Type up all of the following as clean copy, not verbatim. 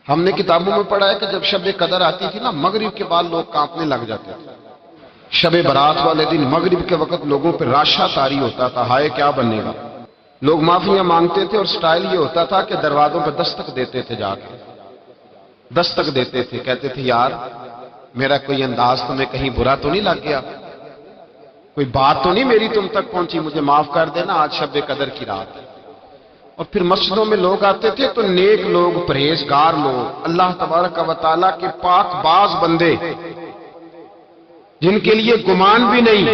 ہم نے کتابوں میں پڑھا ہے کہ جب شب قدر آتی تھی نا، مغرب کے بعد لوگ کانپنے لگ جاتے تھے۔ شب برات والے دن مغرب کے وقت لوگوں پہ راشا طاری ہوتا تھا، ہائے کیا بنے گا۔ لوگ معافیاں مانگتے تھے اور سٹائل یہ ہوتا تھا کہ دروازوں پہ دستک دیتے تھے، جا کے دستک دیتے تھے، کہتے تھے یار میرا کوئی انداز تمہیں کہیں برا تو نہیں لگ گیا، کوئی بات تو نہیں میری تم تک پہنچی، مجھے معاف کر دینا، آج شب قدر کی رات ہے۔ اور پھر مسجدوں میں لوگ آتے تھے تو نیک لوگ، پرہیزگار لوگ، اللہ تبارک و تعالیٰ کے پاک باز بندے، جن کے لیے گمان بھی نہیں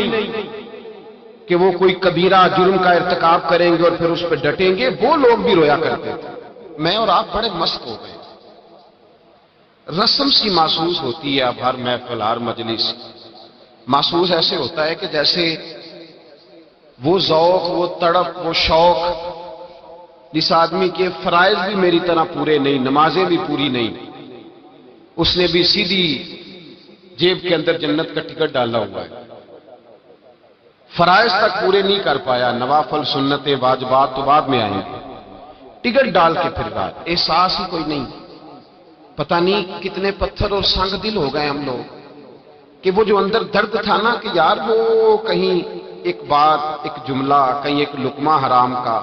کہ وہ کوئی کبیرہ جرم کا ارتکاب کریں گے اور پھر اس پہ ڈٹیں گے، وہ لوگ بھی رویا کرتے تھے۔ میں اور آپ بڑے مست ہو گئے، رسم سی محسوس ہوتی ہے اب ہر محفل، ہر مجلس، محسوس ایسے ہوتا ہے کہ جیسے وہ ذوق، وہ تڑپ، وہ شوق جس آدمی کے فرائض بھی میری طرح پورے نہیں، نمازیں بھی پوری نہیں، اس نے بھی سیدھی جیب کے اندر جنت کا ٹکٹ ڈالا ہوا ہے، فرائض تک پورے نہیں کر پایا، نوافل سنتیں واجبات تو بعد میں آئیں گے، ٹکٹ ڈال کے پھر رہا، احساس ہی کوئی نہیں۔ پتہ نہیں کتنے پتھر اور سنگ دل ہو گئے ہم لوگ کہ وہ جو اندر درد تھا نا کہ یار وہ کہیں ایک بات، ایک جملہ، کہیں ایک لقمہ حرام کا،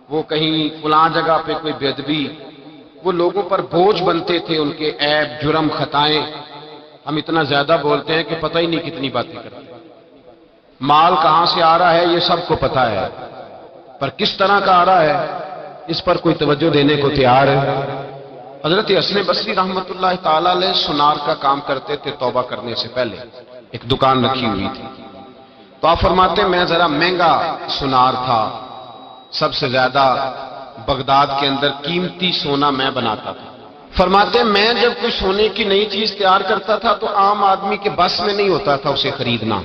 وہ کہیں فلاں جگہ پہ کوئی بے ادبی، وہ لوگوں پر بوجھ بنتے تھے، ان کے عیب، جرم، خطائیں۔ ہم اتنا زیادہ بولتے ہیں کہ پتہ ہی نہیں کتنی باتیں کرتے۔ مال کہاں سے آ رہا ہے یہ سب کو پتہ ہے، پر کس طرح کا آ رہا ہے اس پر کوئی توجہ دینے کو تیار ہے۔ حضرت حسن بصری رحمت اللہ تعالی علیہ سونار کا کام کرتے تھے، توبہ کرنے سے پہلے ایک دکان رکھی ہوئی تھی، تو آپ فرماتے میں ذرا مہنگا سونار تھا، سب سے زیادہ بغداد کے اندر قیمتی سونا میں بناتا تھا۔ فرماتے میں جب کوئی سونے کی نئی چیز تیار کرتا تھا تو عام آدمی کے بس میں نہیں ہوتا تھا اسے خریدنا،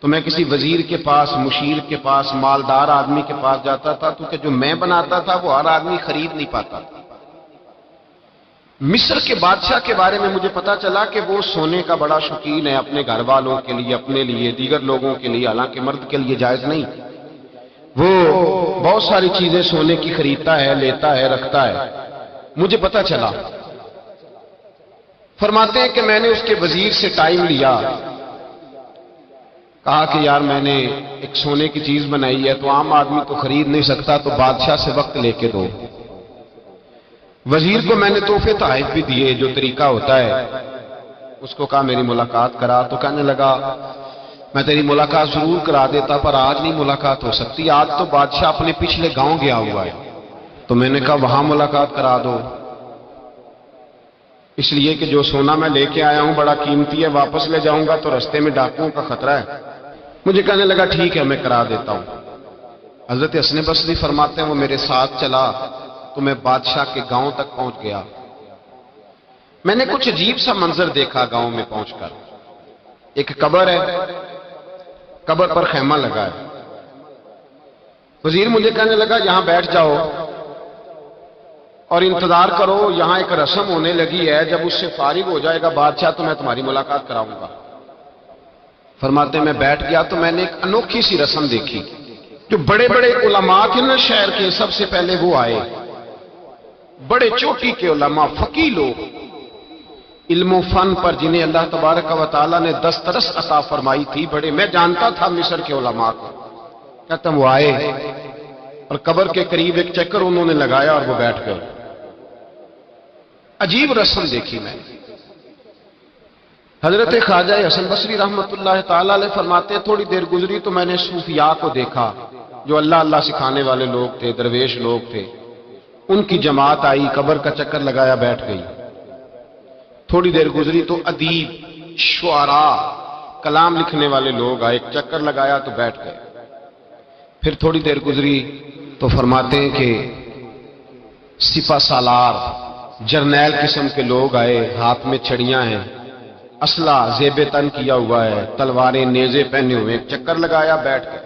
تو میں کسی وزیر کے پاس، مشیر کے پاس، مالدار آدمی کے پاس جاتا تھا، کیونکہ جو میں بناتا تھا وہ ہر آدمی خرید نہیں پاتا۔ مصر کے بادشاہ کے بارے میں مجھے پتا چلا کہ وہ سونے کا بڑا شوقین ہے، اپنے گھر والوں کے لیے، اپنے لیے، دیگر لوگوں کے لیے، حالانکہ مرد کے لیے جائز نہیں، وہ بہت ساری چیزیں سونے کی خریدتا ہے، لیتا ہے، رکھتا ہے، مجھے پتا چلا۔ فرماتے ہیں کہ میں نے اس کے وزیر سے ٹائم لیا، کہا کہ یار میں نے ایک سونے کی چیز بنائی ہے تو عام آدمی تو خرید نہیں سکتا، تو بادشاہ سے وقت لے کے دو۔ وزیر کو میں نے تحفے تحائف بھی دیے، جو طریقہ ہوتا ہے، اس کو کہا میری ملاقات کرا، تو کہنے لگا میں تیری ملاقات ضرور کرا دیتا پر آج نہیں ملاقات ہو سکتی، آج تو بادشاہ اپنے پچھلے گاؤں گیا ہوا ہے۔ تو میں نے کہا وہاں ملاقات کرا دو، اس لیے کہ جو سونا میں لے کے آیا ہوں بڑا قیمتی ہے، واپس لے جاؤں گا تو رستے میں ڈاکوؤں کا خطرہ ہے۔ مجھے کہنے لگا ٹھیک ہے میں کرا دیتا ہوں۔ حضرت حسن بصری فرماتے ہیں وہ میرے ساتھ چلا تو میں بادشاہ کے گاؤں تک پہنچ گیا۔ میں نے کچھ عجیب سا منظر دیکھا گاؤں میں پہنچ کر، ایک قبر ہے، قبر پر خیمہ لگا ہے۔ وزیر مجھے کہنے لگا یہاں بیٹھ جاؤ اور انتظار کرو، یہاں ایک رسم ہونے لگی ہے، جب اس سے فارغ ہو جائے گا بادشاہ تو میں تمہاری ملاقات کراؤں گا۔ فرماتے ہیں میں بیٹھ گیا تو میں نے ایک انوکھی سی رسم دیکھی، جو بڑے بڑے علماء تھے نا شہر کے، سب سے پہلے وہ آئے، بڑے چوٹی کے علماء، فقیہ لوگ، علم و فن پر جنہیں اللہ تبارک و تعالیٰ نے دسترس عطا فرمائی تھی، بڑے، میں جانتا تھا مصر کے علماء کو، کہتا وہ آئے اور قبر کے قریب ایک چکر انہوں نے لگایا اور وہ بیٹھ گئے۔ عجیب رسم دیکھی میں۔ حضرت خواجہ حسن بصری رحمت اللہ تعالیٰ علیہ فرماتے ہیں تھوڑی دیر گزری تو میں نے صوفیاء کو دیکھا، جو اللہ اللہ سکھانے والے لوگ تھے، درویش لوگ تھے، ان کی جماعت آئی، قبر کا چکر لگایا، بیٹھ گئی۔ تھوڑی دیر گزری تو ادیب، شعراء، کلام لکھنے والے لوگ آئے، ایک چکر لگایا تو بیٹھ گئے۔ پھر تھوڑی دیر گزری تو فرماتے ہیں کہ سپہ سالار، جرنیل قسم کے لوگ آئے، ہاتھ میں چھڑیاں ہیں، اسلحہ زیب تن کیا ہوا ہے، تلواریں، نیزے پہنے ہوئے، ایک چکر لگایا، بیٹھ گئے۔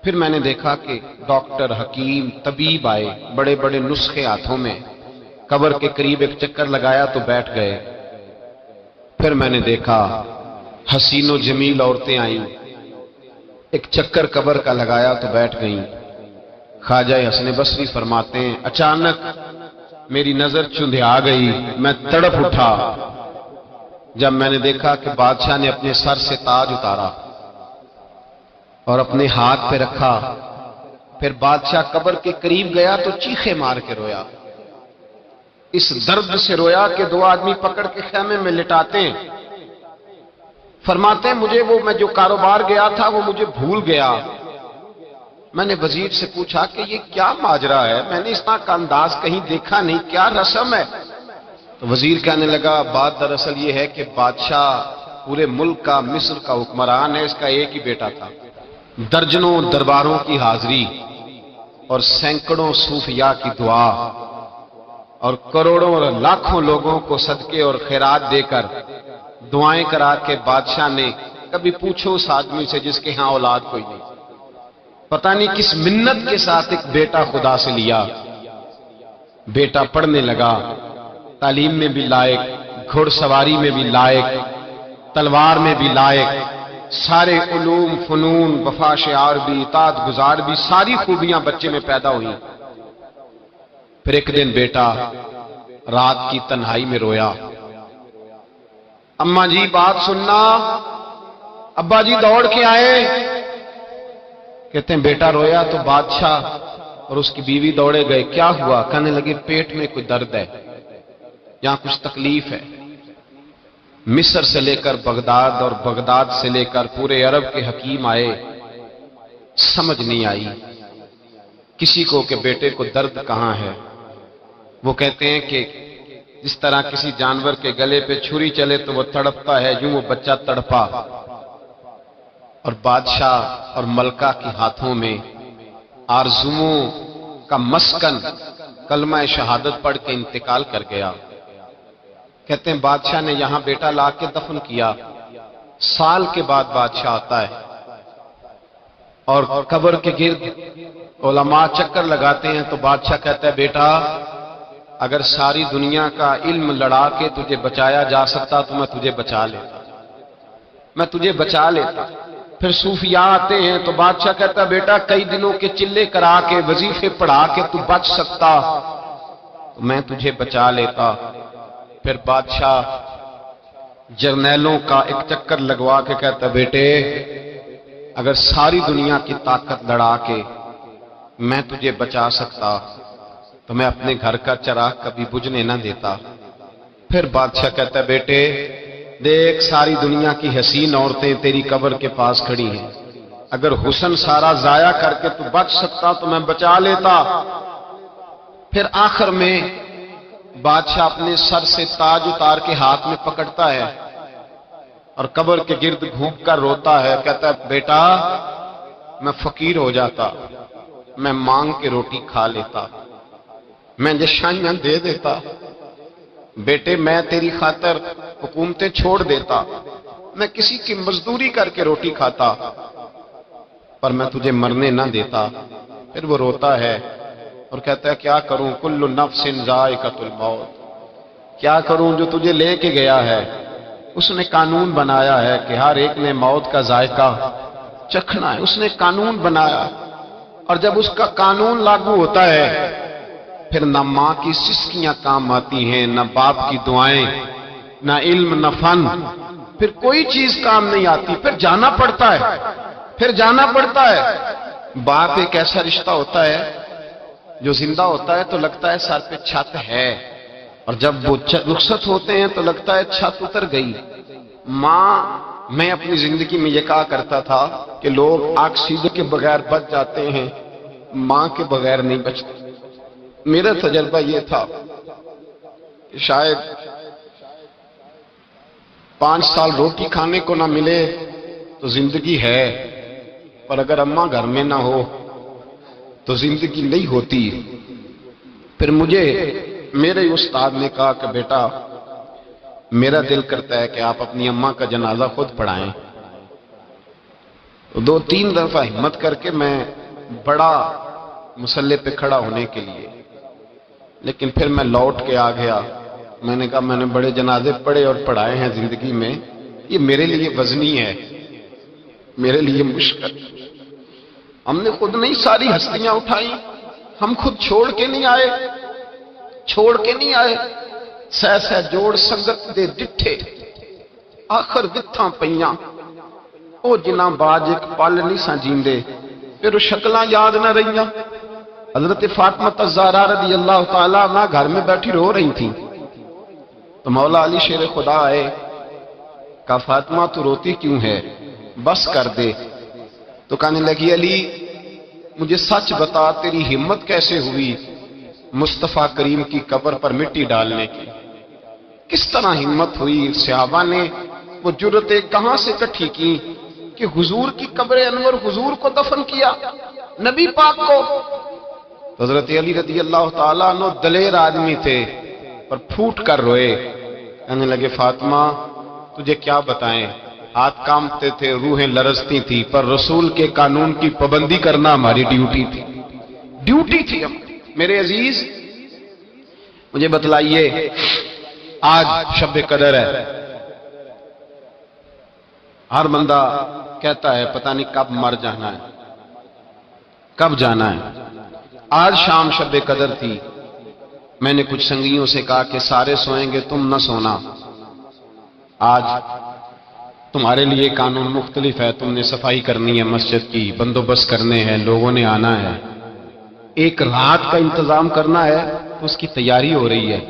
پھر میں نے دیکھا کہ ڈاکٹر، حکیم، طبیب آئے، بڑے بڑے نسخے ہاتھوں میں، قبر کے قریب ایک چکر لگایا تو بیٹھ گئے۔ پھر میں نے دیکھا حسین و جمیل عورتیں آئیں، ایک چکر قبر کا لگایا تو بیٹھ گئیں۔ خواجہ حسن بصری فرماتے ہیں اچانک میری نظر چندھیا گئی، میں تڑپ اٹھا جب میں نے دیکھا کہ بادشاہ نے اپنے سر سے تاج اتارا اور اپنے ہاتھ پہ رکھا۔ پھر بادشاہ قبر کے قریب گیا تو چیخے مار کے رویا، اس درد سے رویا کہ دو آدمی پکڑ کے خیمے میں لٹاتے ہیں، فرماتے ہیں مجھے وہ میں جو کاروبار گیا تھا وہ مجھے بھول گیا۔ میں نے وزیر سے پوچھا کہ یہ کیا ماجرا ہے، میں نے اس طرح کا انداز کہیں دیکھا نہیں، کیا رسم ہے؟ تو وزیر کہنے لگا بات دراصل یہ ہے کہ بادشاہ پورے ملک کا، مصر کا حکمران ہے، اس کا ایک ہی بیٹا تھا۔ درجنوں درباروں کی حاضری اور سینکڑوں صوفیاء کی دعا اور کروڑوں اور لاکھوں لوگوں کو صدقے اور خیرات دے کر دعائیں کرا کے بادشاہ نے، کبھی پوچھو اس آدمی سے جس کے ہاں اولاد کوئی نہیں، پتہ نہیں کس منت کے ساتھ ایک بیٹا خدا سے لیا۔ بیٹا پڑھنے لگا، تعلیم میں بھی لائق، گھڑ سواری میں بھی لائق، تلوار میں بھی لائق، سارے علوم فنون، وفا شعار بھی، اطاعت گزار بھی، ساری خوبیاں بچے میں پیدا ہوئی۔ پھر ایک دن بیٹا رات کی تنہائی میں رویا، اماں جی بات سننا، ابا جی دوڑ کے آئے، کہتے ہیں بیٹا رویا تو بادشاہ اور اس کی بیوی دوڑے گئے، کیا ہوا؟ کہنے لگے پیٹ میں کوئی درد ہے، یہاں کچھ تکلیف ہے۔ مصر سے لے کر بغداد اور بغداد سے لے کر پورے عرب کے حکیم آئے، سمجھ نہیں آئی کسی کو کہ بیٹے کو درد کہاں ہے۔ وہ کہتے ہیں کہ جس طرح کسی جانور کے گلے پہ چھری چلے تو وہ تڑپتا ہے، یوں وہ بچہ تڑپا، اور بادشاہ اور ملکہ کے ہاتھوں میں آرزوؤں کا مسکن کلمہ شہادت پڑھ کے انتقال کر گیا۔ کہتے ہیں بادشاہ نے یہاں بیٹا لا کے دفن کیا، سال کے بعد بادشاہ آتا ہے اور قبر کے گرد علماء چکر لگاتے ہیں تو بادشاہ کہتا ہے بیٹا اگر ساری دنیا کا علم لڑا کے تجھے بچایا جا سکتا تو میں تجھے بچا لیتا، میں تجھے بچا لیتا۔ پھر صوفیاء آتے ہیں تو بادشاہ کہتا ہے بیٹا کئی دنوں کے چلے کرا کے وظیفے پڑھا کے تو بچ سکتا تو میں تجھے بچا لیتا۔ پھر بادشاہ جرنیلوں کا ایک چکر لگوا کے کہتا ہے بیٹے اگر ساری دنیا کی طاقت لڑا کے میں تجھے بچا سکتا تو میں اپنے گھر کا چراغ کبھی بجھنے نہ دیتا۔ پھر بادشاہ کہتا ہے بیٹے دیکھ ساری دنیا کی حسین عورتیں تیری قبر کے پاس کھڑی ہیں، اگر حسن سارا ضائع کر کے تو بچ سکتا تو میں بچا لیتا۔ پھر آخر میں بادشاہ اپنے سر سے تاج اتار کے ہاتھ میں پکڑتا ہے اور قبر کے گرد گھوم کر روتا ہے، کہتا ہے بیٹا میں فقیر ہو جاتا، میں مانگ کے روٹی کھا لیتا، میں جشانیاں دے دیتا، بیٹے میں تیری خاطر حکومتیں چھوڑ دیتا، میں کسی کی مزدوری کر کے روٹی کھاتا، پر میں تجھے مرنے نہ دیتا۔ پھر وہ روتا ہے اور کہتا ہے کیا کروں کل نفس ذائقۃ الموت، کیا کروں جو تجھے لے کے گیا ہے اس نے قانون بنایا ہے کہ ہر ایک نے موت کا ذائقہ چکھنا ہے، اس نے قانون بنایا، اور جب اس کا قانون لاگو ہوتا ہے پھر نہ ماں کی سسکیاں کام آتی ہیں، نہ باپ کی دعائیں، نہ علم، نہ فن، پھر کوئی چیز کام نہیں آتی، پھر جانا پڑتا ہے، پھر جانا پڑتا ہے۔ باپ ایک ایسا رشتہ ہوتا ہے جو زندہ ہوتا ہے تو لگتا ہے سر پہ چھت ہے، اور جب وہ رخصت ہوتے ہیں تو لگتا ہے چھت اتر گئی۔ ماں، میں اپنی زندگی میں یہ کہا کرتا تھا کہ لوگ آکسیجن کے بغیر بچ جاتے ہیں، ماں کے بغیر نہیں بچتے۔ میرا تجربہ یہ تھا کہ شاید 5 سال روٹی کھانے کو نہ ملے تو زندگی ہے، پر اگر اماں گھر میں نہ ہو تو زندگی نہیں ہوتی۔ پھر مجھے میرے استاد نے کہا کہ بیٹا میرا دل کرتا ہے کہ آپ اپنی اماں کا جنازہ خود پڑھائیں۔ 2-3 دفعہ ہمت کر کے میں بڑا مصلی پہ کھڑا ہونے کے لیے، لیکن پھر میں لوٹ کے آ گیا۔ میں نے کہا میں نے بڑے جنازے پڑھے اور پڑھائے ہیں زندگی میں، یہ میرے لیے وزنی ہے، میرے لیے مشکل۔ ہم نے خود نہیں ساری ہستیاں اٹھائیں، ہم خود چھوڑ کے نہیں آئے، چھوڑ کے نہیں آئے، سہ سہ جوڑ سنگت دے ڈٹھے، آخر وتھاں پئیاں او جنہاں باج ایک پل نہیں سا جیندے، پھر وہ شکلاں یاد نہ رہیاں۔ حضرت فاطمہ الزہرا رضی اللہ تعالیٰ عنہ گھر میں بیٹھی رو رہی تھیں، تو مولا علی شیر خدا آئے، کہا فاطمہ تو روتی کیوں ہے، بس کر دے۔ تو کہنے لگی علی مجھے سچ بتا تیری ہمت کیسے ہوئی مصطفیٰ کریم کی قبر پر مٹی ڈالنے کی، کس طرح ہمت ہوئی، صحابہ نے وہ جرتیں کہاں سے اکٹھی کی کہ حضور کی قبر انور حضور کو دفن کیا، نبی پاک کو۔ تو حضرت علی رضی اللہ تعالیٰ عنہ دلیر آدمی تھے پر پھوٹ کر روئے، کہنے لگے فاطمہ تجھے کیا بتائیں، ہاتھ کامتے تھے، روحیں لرزتی تھی، پر رسول کے قانون کی پابندی کرنا ہماری ڈیوٹی تھی، ڈیوٹی تھی ہم۔ میرے عزیز مجھے بتلائیے، آج شب قدر ہے، ہر بندہ کہتا ہے پتہ نہیں کب مر جانا ہے، کب جانا ہے۔ آج شام شب قدر تھی، میں نے کچھ سنگیوں سے کہا کہ سارے سوئیں گے تم نہ سونا، آج تمہارے لیے قانون مختلف ہے، تم نے صفائی کرنی ہے مسجد کی، بندوبست کرنے ہیں، لوگوں نے آنا ہے، ایک رات کا انتظام کرنا ہے، تو اس کی تیاری ہو رہی ہے۔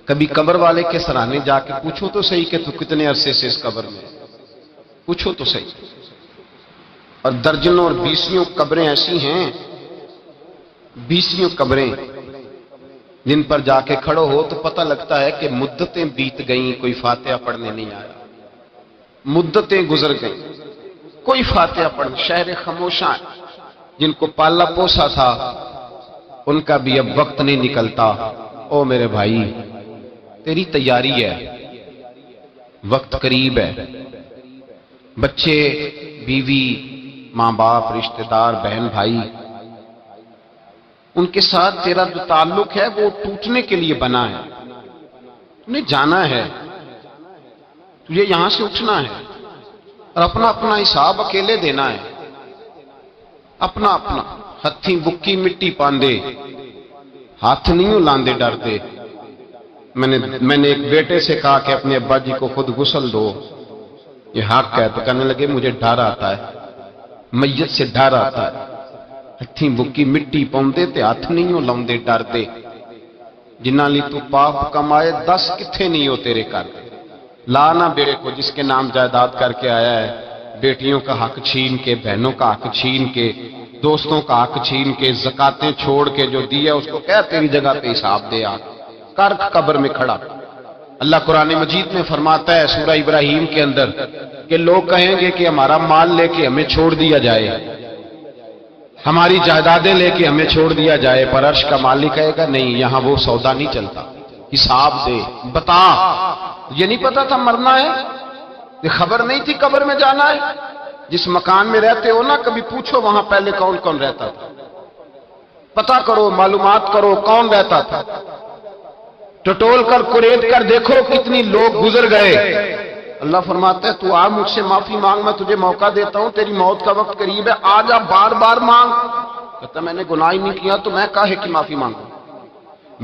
کبھی قبر والے کے سرانے جا کے پوچھو تو صحیح کہ تو کتنے عرصے سے اس قبر میں، پوچھو تو صحیح۔ اور درجنوں اور بیسیوں قبریں ایسی ہیں، بیسیوں قبریں جن پر جا کے کھڑو ہو تو پتہ لگتا ہے کہ مدتیں بیت گئیں، کوئی فاتحہ پڑھنے نہیں آیا، مدتیں گزر گئیں، کوئی فاتحہ پڑھنے، شہر خاموشاں جن کو پالا پوسا تھا ان کا بھی اب وقت نہیں نکلتا۔ او میرے بھائی تیری تیاری ہے، وقت قریب ہے، بچے، بیوی، ماں باپ، رشتہ دار، بہن بھائی، ان کے ساتھ تیرا جو تعلق ہے وہ ٹوٹنے کے لیے بنا ہے، تمہیں جانا ہے، تجھے یہاں سے اٹھنا ہے اور اپنا اپنا حساب اکیلے دینا ہے، اپنا اپنا، ہتھیں بکی مٹی پاندے، ہاتھ نہیں لاندے ڈردے۔ میں نے ایک بیٹے سے کہا کہ اپنے ابا جی کو خود غسل دو، یہ حق ہے، تو کہنے لگے مجھے ڈر آتا ہے، میت سے ڈر آتا ہے، ہتھیں بکی مٹی پاؤندے تے ہاتھ نہیں لاندے ڈردے، جنہاں لی تو پاپ کمائے 10 کتھے نہیں ہو تیرے کر، لانا بیڑے کو جس کے نام جائیداد کر کے آیا ہے، بیٹیوں کا حق چھین کے، بہنوں کا حق چھین کے، دوستوں کا حق چھین کے، زکاتیں چھوڑ کے جو دیا اس کو کہہ تیری جگہ پہ حساب دے آ کر قبر میں کھڑا۔ اللہ قرآن مجید میں فرماتا ہے سورہ ابراہیم کے اندر کہ لوگ کہیں گے کہ ہمارا مال لے کے ہمیں چھوڑ دیا جائے، ہماری جائیدادیں لے کے ہمیں چھوڑ دیا جائے، پر عرش کا مالک کہے گا نہیں، یہاں وہ سودا نہیں چلتا، حساب دے، بتا۔ یہ نہیں پتا تھا مرنا ہے، یہ خبر نہیں تھی قبر میں جانا ہے، جس مکان میں رہتے ہو نا کبھی پوچھو وہاں پہلے کون کون رہتا تھا، پتا کرو، معلومات کرو کون رہتا تھا، ٹٹول کر کریٹ کر دیکھو کتنی لوگ گزر گئے۔ اللہ فرماتا ہے تو آ مجھ سے معافی مانگ، میں تجھے موقع دیتا ہوں، تیری موت کا وقت قریب ہے، آ جا بار بار مانگ۔ کہتا میں نے گناہ ہی نہیں کیا تو میں کاہے کی معافی مانگوں؟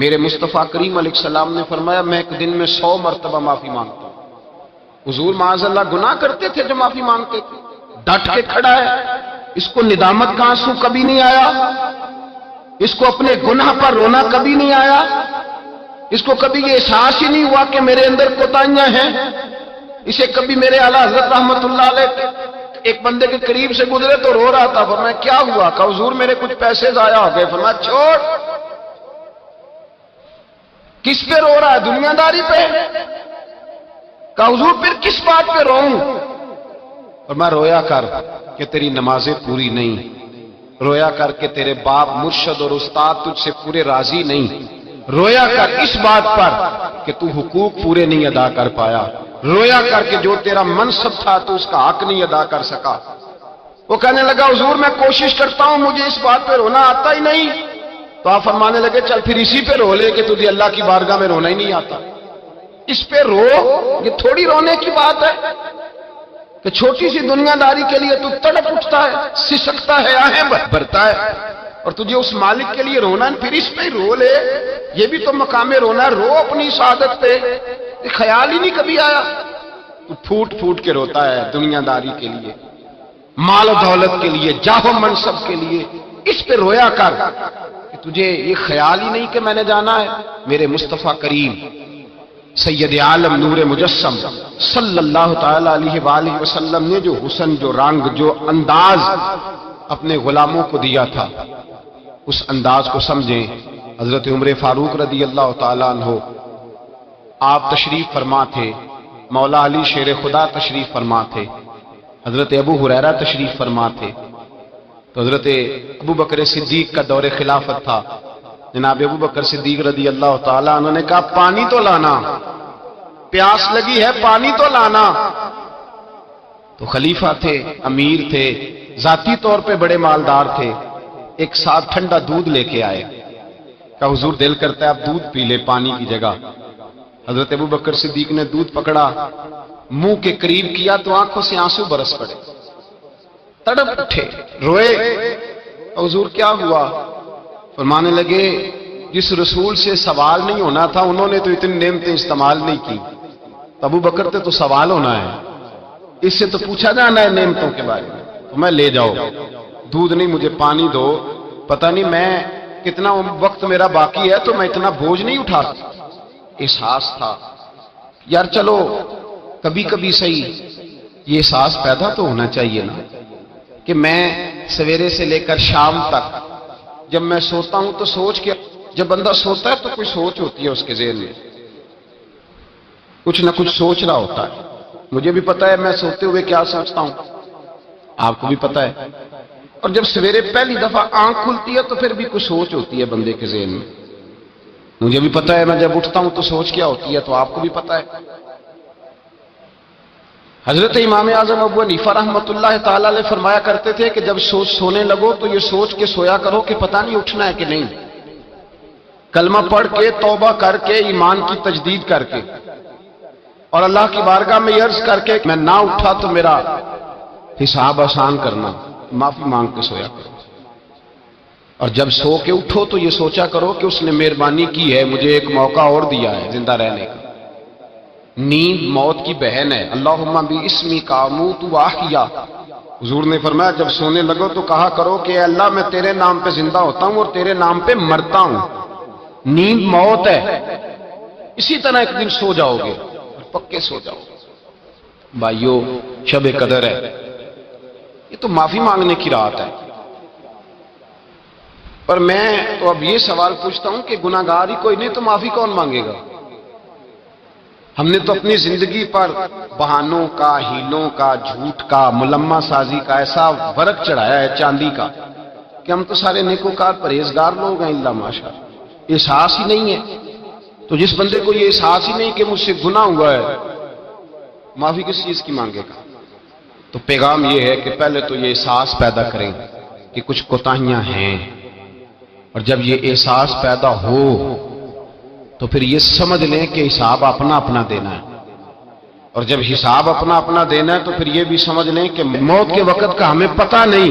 میرے مصطفیٰ کریم علیہ السلام نے فرمایا میں ایک دن میں 100 مرتبہ معافی مانگتا ہوں۔ حضور معاذ اللہ گناہ کرتے تھے جو معافی مانگتے تھے، ڈٹ کے کھڑا ہے، اس کو ندامت کا آنسو کبھی نہیں آیا، اس کو اپنے گناہ پر رونا کبھی نہیں آیا، اس کو کبھی یہ احساس ہی نہیں ہوا کہ میرے اندر کوتاہیاں ہیں۔ اسے کبھی میرے اعلیٰ حضرت رحمت اللہ علیہ ایک بندے کے قریب سے گزرے تو رو رہا تھا، فرمایا کیا ہوا؟ کہا حضور میرے کچھ پیسے ضائع ہو گئے۔ فرمایا چھوڑ، کس پہ رو رہا ہے؟ دنیا داری پہ؟ کہا حضور پھر کس بات پہ روؤں؟ اور میں رویا کر کہ تیری نمازیں پوری نہیں، رویا کر کے تیرے باپ مرشد اور استاد تجھ سے پورے راضی نہیں، رویا کر اس بات پر کہ تو حقوق پورے نہیں ادا کر پایا، رویا کر کے جو تیرا منصب تھا تو اس کا حق نہیں ادا کر سکا۔ وہ کہنے لگا حضور میں کوشش کرتا ہوں، مجھے اس بات پہ رونا آتا ہی نہیں۔ تو آپ فرمانے لگے چل پھر اسی پہ رو لے کہ تجھے اللہ کی بارگاہ میں رونا ہی نہیں آتا، اس پہ رو۔ یہ تھوڑی رونے کی بات ہے کہ چھوٹی سی دنیا داری کے لیے تو تڑپ اٹھتا ہے، سسکتا ہے، آہیں بھرتا ہے۔ اور تجھے اس مالک کے لیے رونا ہے، پھر اس پہ رو لے، یہ بھی تو مقام رونا ہے، رو اپنی سعادت پہ، خیال ہی نہیں کبھی آیا۔ تو پھوٹ پھوٹ کے روتا ہے دنیا داری کے لیے، مال و دولت کے لیے، جاہ و منصب کے لیے، اس پہ رویا کر کہ تجھے یہ خیال ہی نہیں کہ میں نے جانا ہے۔ میرے مصطفیٰ کریم سید عالم نور مجسم صلی اللہ تعالی علیہ وآلہ وسلم نے جو حسن، جو رنگ، جو انداز اپنے غلاموں کو دیا تھا، اس انداز کو سمجھیں۔ حضرت عمر فاروق رضی اللہ تعالیٰ عنہ آپ تشریف فرما تھے، مولا علی شیر خدا تشریف فرما تھے، حضرت ابو ہریرہ تشریف فرما تھے، تو حضرت ابو بکر صدیق کا دور خلافت تھا۔ جناب ابو بکر صدیق رضی اللہ تعالیٰ عنہ نے کہا پانی تو لانا، پیاس لگی ہے، پانی تو لانا۔ تو خلیفہ تھے، امیر تھے، ذاتی طور پہ بڑے مالدار تھے، ایک ساتھ ٹھنڈا دودھ لے کے آئے، کہا حضور دل کرتا ہے آپ دودھ پی لے پانی کی جگہ۔ حضرت ابو بکر صدیق نے دودھ پکڑا، منہ کے قریب کیا تو آنکھوں سے آنسو برس پڑے، تڑپ اٹھے، روئے۔ حضور کیا ہوا؟ فرمانے لگے جس رسول سے سوال نہیں ہونا تھا انہوں نے تو اتنی نعمتیں استعمال نہیں کی، ابو بکر تے تو سوال ہونا ہے، اس سے تو پوچھا جانا ہے نعمتوں کے بارے میں، تو میں لے جاؤ دودھ نہیں، مجھے پانی دو، پتہ نہیں میں کتنا وقت میرا باقی ہے تو میں اتنا بوجھ نہیں اٹھا سکتا۔ احساس تھا یار چلو کبھی کبھی صحیح یہ احساس پیدا تو ہونا چاہیے نا کہ میں سویرے سے لے کر شام تک جب میں سوتا ہوں تو سوچ کے، جب بندہ سوتا ہے تو کوئی سوچ ہوتی ہے اس کے ذہن میں، کچھ نہ کچھ سوچ رہا ہوتا ہے۔ مجھے بھی پتا ہے میں سوتے ہوئے کیا سوچتا ہوں، آپ کو بھی پتا ہے۔ اور جب سویرے پہلی دفعہ آنکھ کھلتی ہے تو پھر بھی کچھ سوچ ہوتی ہے بندے کے ذہن میں، مجھے بھی پتا ہے۔ میں جب اٹھتا ہوں تو سوچ کیا ہوتی ہے تو آپ کو بھی پتا ہے۔ حضرت امام اعظم ابو حنیفہ رحمۃ اللہ تعالی علیہ فرمایا کرتے تھے کہ جب سونے لگو تو یہ سوچ کے سویا کرو کہ پتہ نہیں اٹھنا ہے کہ نہیں، کلمہ پڑھ کے، توبہ کر کے، ایمان کی تجدید کر کے، اور اللہ کی بارگاہ میں عرض کر کے میں نہ اٹھا تو میرا حساب آسان کرنا، معافی مانگ کے سویا کرو۔ اور جب سو کے اٹھو تو یہ سوچا کرو کہ اس نے مہربانی کی ہے، مجھے ایک موقع اور دیا ہے زندہ رہنے کا۔ نیند موت کی بہن ہے، اللہم باسمی کا اموت واحیا۔ حضور نے فرمایا جب سونے لگو تو کہا کرو کہ اے اللہ میں تیرے نام پہ زندہ ہوتا ہوں اور تیرے نام پہ مرتا ہوں۔ نیند موت ہے، اسی طرح ایک دن سو جاؤ گے، پکے سو جاؤ گے۔ بھائیو شب قدر ہے، یہ تو معافی مانگنے کی رات ہے۔ پر میں تو اب یہ سوال پوچھتا ہوں کہ گناہگار ہی کوئی نہیں تو معافی کون مانگے گا؟ ہم نے تو اپنی زندگی پر بہانوں کا، ہیلوں کا، جھوٹ کا، ملمہ سازی کا ایسا ورق چڑھایا ہے چاندی کا کہ ہم تو سارے نیکوکار پرہیزگار لوگ ہیں اللہ ماشاء اللہ۔ احساس ہی نہیں ہے، تو جس بندے کو یہ احساس ہی نہیں کہ مجھ سے گناہ ہوا ہے، معافی کس چیز کی مانگے گا؟ تو پیغام یہ ہے کہ پہلے تو یہ احساس پیدا کریں کہ کچھ کوتاہیاں ہیں، اور جب یہ احساس پیدا ہو تو پھر یہ سمجھ لیں کہ حساب اپنا اپنا دینا ہے، اور جب حساب اپنا اپنا دینا ہے تو پھر یہ بھی سمجھ لیں کہ موت کے وقت کا ہمیں پتہ نہیں،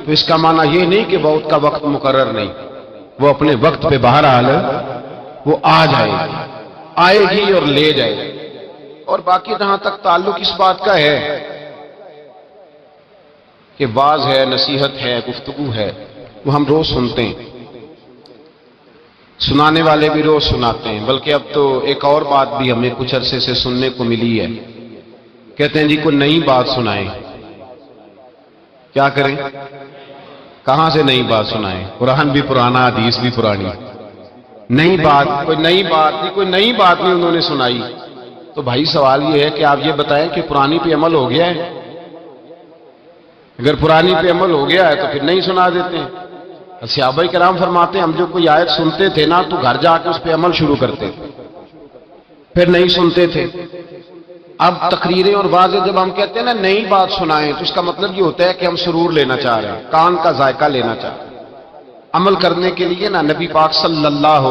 تو اس کا معنی یہ نہیں کہ موت کا وقت مقرر نہیں، وہ اپنے وقت پہ بہرحال وہ آ جائے گی، آئے گی اور لے جائے گی۔ اور باقی جہاں تک تعلق اس بات کا ہے کہ واعظ ہے، نصیحت ہے، گفتگو ہے، وہ ہم روز سنتے ہیں، سنانے والے بھی روز سناتے ہیں، بلکہ اب تو ایک اور بات بھی ہمیں کچھ عرصے سے سننے کو ملی ہے، کہتے ہیں جی کوئی نئی بات سنائیں۔ کیا کریں؟ کہاں سے نئی بات سنائیں؟ قرآن بھی پرانا، حدیث بھی پرانی، نئی بات کوئی نئی بات نہیں، کوئی نئی بات نہیں انہوں نے سنائی۔ تو بھائی سوال یہ ہے کہ آپ یہ بتائیں کہ پرانی پہ عمل ہو گیا ہے؟ اگر پرانی پہ عمل ہو گیا ہے تو پھر نہیں سنا دیتے ہیں۔ صحابہ کرام فرماتے ہیں ہم جو کوئی آیت سنتے تھے نا تو گھر جا کے اس پہ عمل شروع کرتے تھے، پھر نہیں سنتے تھے۔ اب تقریریں اور واضح جب ہم کہتے ہیں نا نئی بات سنائیں تو اس کا مطلب یہ ہوتا ہے کہ ہم سرور لینا چاہ رہے ہیں، کان کا ذائقہ لینا چاہ رہے ہیں۔ عمل کرنے کے لیے نا نبی پاک صلی اللہ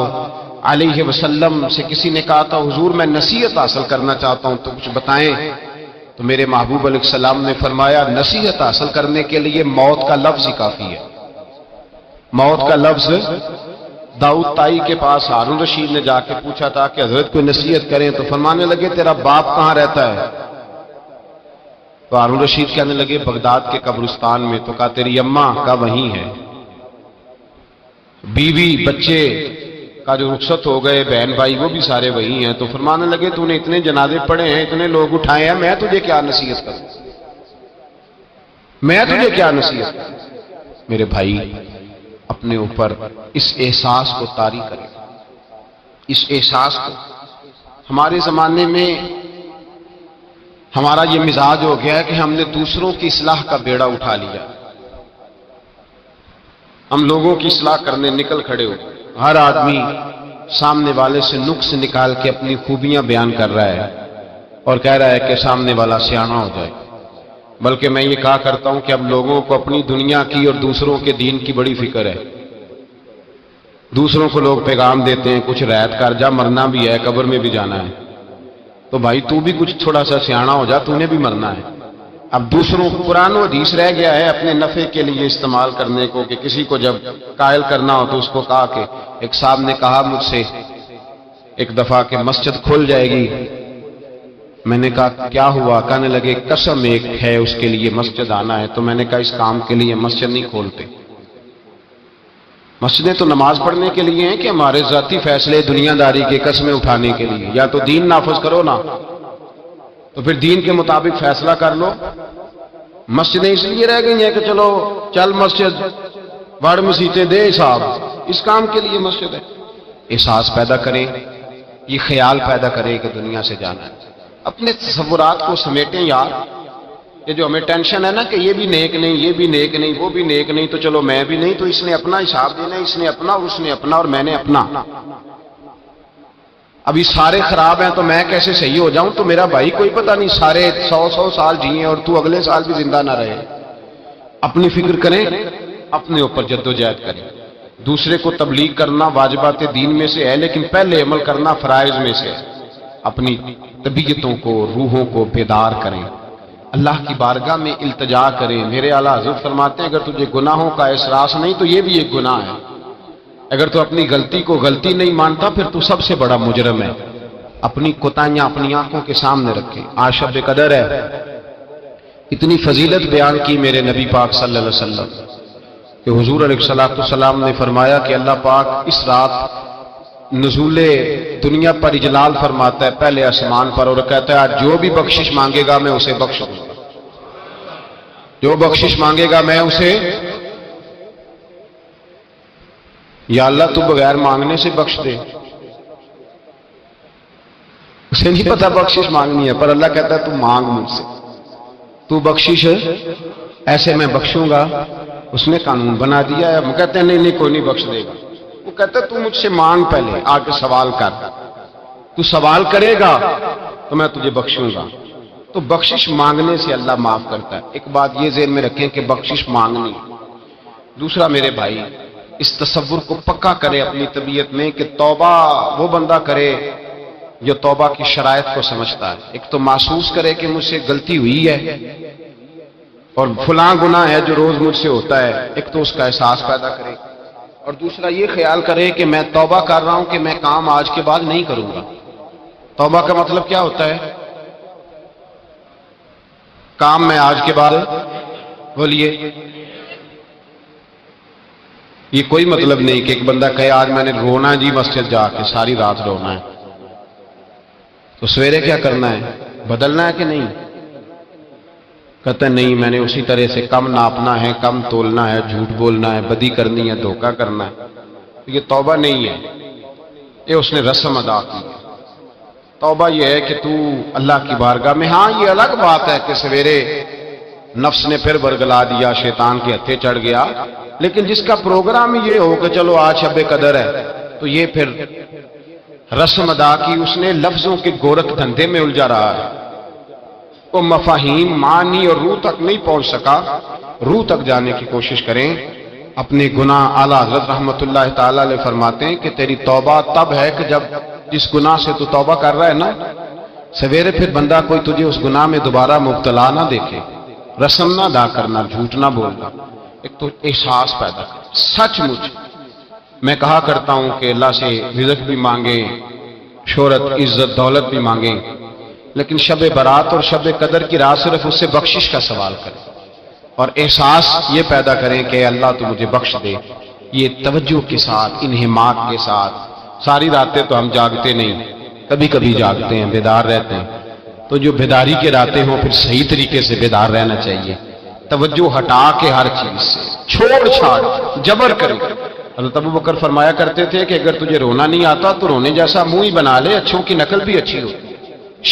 علیہ وسلم سے کسی نے کہا تھا حضور میں نصیحت حاصل کرنا چاہتا ہوں تو کچھ بتائیں، تو میرے محبوب علیہ السلام نے فرمایا نصیحت حاصل کرنے کے لیے موت کا لفظ ہی کافی ہے۔ موت کا لفظ داؤد تائی کے پاس ہارون رشید نے جا کے پوچھا تھا کہ حضرت کوئی نصیحت کریں، تو فرمانے لگے تیرا باپ کہاں رہتا ہے؟ تو ہارون رشید کہنے لگے بغداد کے قبرستان میں۔ تو کہا تیری اماں کا وہیں ہے، بیوی بچے کا جو رخصت ہو گئے بہن بھائی وہ بھی سارے وہی ہیں۔ تو فرمانے لگے تو نے اتنے جنازے پڑھے ہیں، اتنے لوگ اٹھائے ہیں، میں تجھے کیا نصیحت کروں، میں تجھے کیا نصیحت کروں؟ میرے بھائی اپنے اوپر اس احساس کو طاری کریں، اس احساس کو۔ ہمارے زمانے میں ہمارا یہ مزاج ہو گیا ہے کہ ہم نے دوسروں کی اصلاح کا بیڑا اٹھا لیا، ہم لوگوں کی اصلاح کرنے نکل کھڑے ہو، ہر آدمی سامنے والے سے نقص نکال کے اپنی خوبیاں بیان کر رہا ہے اور کہہ رہا ہے کہ سامنے والا سیاںا ہو جائے۔ بلکہ میں یہ کہا کرتا ہوں کہ اب لوگوں کو اپنی دنیا کی اور دوسروں کے دین کی بڑی فکر ہے۔ دوسروں کو لوگ پیغام دیتے ہیں کچھ رعایت کر جا، مرنا بھی ہے، قبر میں بھی جانا ہے، تو بھائی تو بھی کچھ تھوڑا سا سیاںا ہو جا، تو نے بھی مرنا ہے۔ اب دوسروں کو قرآن و حدیث رہ گیا ہے اپنے نفع کے لیے استعمال کرنے کو، کہ کسی کو جب قائل کرنا ہو تو اس کو کہا کہ ایک صاحب نے کہا مجھ سے ایک دفعہ کہ مسجد کھل جائے گی، میں نے کہا کیا ہوا؟ کہنے لگے قسم ایک ہے اس کے لیے مسجد آنا ہے۔ تو میں نے کہا اس کام کے لیے مسجد نہیں کھولتے، مسجدیں تو نماز پڑھنے کے لیے ہیں کہ ہمارے ذاتی فیصلے دنیا داری کے قسمیں اٹھانے کے لیے؟ یا تو دین نافذ کرو نا، تو پھر دین کے مطابق فیصلہ کر لو۔ مسجدیں اس لیے رہ گئی ہیں کہ چلو چل مسجد وڑ مسیطیں دے صاحب، اس کام کے لیے مسجد ہے۔ احساس پیدا کریں، یہ خیال پیدا کریں کہ دنیا سے جانا ہے، اپنے تصورات کو سمیٹیں یار۔ یہ جو ہمیں ٹینشن ہے نا کہ یہ بھی نیک نہیں، یہ بھی نیک نہیں، وہ بھی نیک نہیں، تو چلو میں بھی نہیں، تو اس نے اپنا حساب دینا ہے، اس نے اپنا اور اس نے اپنا اور میں نے اپنا۔ ابھی سارے خراب ہیں تو میں کیسے صحیح ہو جاؤں؟ تو میرا بھائی کوئی پتہ نہیں سارے 100 سال جیئیں اور تو اگلے سال بھی زندہ نہ رہے۔ اپنی فکر کریں، اپنے اوپر جدوجہد کریں۔ دوسرے کو تبلیغ کرنا واجبات دین میں سے ہے، لیکن پہلے عمل کرنا فرائض میں سے ہے۔ اپنی طبیعتوں کو، روحوں کو بیدار کریں، اللہ کی بارگاہ میں التجا کریں۔ میرے اعلیٰ حضرت فرماتے ہیں اگر تجھے گناہوں کا احساس نہیں تو یہ بھی ایک گناہ ہے۔ اگر تو اپنی غلطی کو غلطی نہیں مانتا پھر تو سب سے بڑا مجرم ہے۔ اپنی کوتاہیاں اپنی آنکھوں کے سامنے رکھیں۔ آج شب قدر ہے، اتنی فضیلت بیان کی میرے نبی پاک صلی اللہ علیہ وسلم کہ حضور علیہ السلام نے فرمایا کہ اللہ پاک اس رات نزول دنیا پر اجلال فرماتا ہے پہلے آسمان پر، اور کہتا ہے آج جو بھی بخشش مانگے گا میں اسے بخش دوں گا، جو بخشش مانگے گا میں اسے۔ یا اللہ تو بغیر مانگنے سے بخش دے، اسے نہیں پتا بخشش مانگنی ہے، پر اللہ کہتا ہے تو مانگ مجھ سے، تو بخشش ایسے میں بخشوں گا۔ اس نے قانون بنا دیا ہے، وہ کہتے ہیں نہیں نہیں کوئی نہیں بخش دے گا، وہ کہتا ہے تو مجھ سے مانگ، پہلے آ کے سوال کر، تو سوال کرے گا تو میں تجھے بخشوں گا۔ تو بخشش مانگنے سے اللہ معاف کرتا ہے۔ ایک بات یہ ذہن میں رکھیں کہ بخشش مانگنی۔ دوسرا میرے بھائی اس تصور کو پکا کرے اپنی طبیعت میں کہ توبہ وہ بندہ کرے جو توبہ کی شرائط کو سمجھتا ہے۔ ایک تو محسوس کرے کہ مجھ سے غلطی ہوئی ہے اور فلاں گناہ ہے جو روز مجھ سے ہوتا ہے، ایک تو اس کا احساس پیدا کرے، اور دوسرا یہ خیال کرے کہ میں توبہ کر رہا ہوں کہ میں کام آج کے بعد نہیں کروں گا۔ توبہ کا مطلب کیا ہوتا ہے؟ کام میں آج کے بعد، بولیے، یہ کوئی مطلب نہیں کہ ایک بندہ کہے آج میں نے رونا جی مسجد جا کے ساری رات رونا ہے، تو سویرے کیا کرنا ہے؟ بدلنا ہے کہ نہیں؟ کہتا ہے نہیں میں نے اسی طرح سے کم ناپنا ہے، کم تولنا ہے، جھوٹ بولنا ہے، بدی کرنی ہے، دھوکہ کرنا ہے۔ یہ توبہ نہیں ہے، یہ اس نے رسم ادا کی ہے۔ توبہ یہ ہے کہ تو اللہ کی بارگاہ میں، ہاں یہ الگ بات ہے کہ سویرے نفس نے پھر برگلا دیا، شیطان کے ہتھے چڑھ گیا، لیکن جس کا پروگرام یہ ہو کہ چلو آج شب قدر ہے، تو یہ پھر رسم ادا کی اس نے، لفظوں کے گورکھ دھندے میں الجھا رہا ہے، وہ مفاہیم معنی اور روح تک نہیں پہنچ سکا۔ روح تک جانے کی کوشش کریں۔ اپنے گناہ اعلیٰ حضرت رحمت اللہ تعالی علیہ فرماتے ہیں کہ تیری توبہ تب ہے کہ جب جس گناہ سے تو توبہ کر رہا ہے نا، سویرے پھر بندہ کوئی تجھے اس گناہ میں دوبارہ مبتلا نہ دیکھے، رسم نہ ادا کرنا، جھوٹ نہ بولنا۔ ایک تو احساس پیدا کریں. سچ مچ میں کہا کرتا ہوں کہ اللہ سے رزق بھی مانگیں، شہرت عزت دولت بھی مانگیں، لیکن شب برات اور شب قدر کی رات صرف اس سے بخشش کا سوال کریں اور احساس یہ پیدا کریں کہ اللہ تو مجھے بخش دے. یہ توجہ کے ساتھ، انہماک کے ساتھ. ساری راتیں تو ہم جاگتے نہیں، کبھی کبھی جاگتے ہیں، بیدار رہتے ہیں. تو جو بیداری کے راتیں ہوں پھر صحیح طریقے سے بیدار رہنا چاہیے، توجہ ہٹا کے ہر چیز سے، چھوڑ چھاڑ جبر کرے. حضرت ابو بکر فرمایا کرتے تھے کہ اگر تجھے رونا نہیں آتا تو رونے جیسا منہ ہی بنا لے، اچھوں کی نقل بھی اچھی ہو،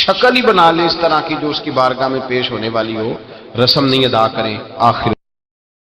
شکل ہی بنا لے اس طرح کی جو اس کی بارگاہ میں پیش ہونے والی ہو. رسم نہیں ادا کریں. آخر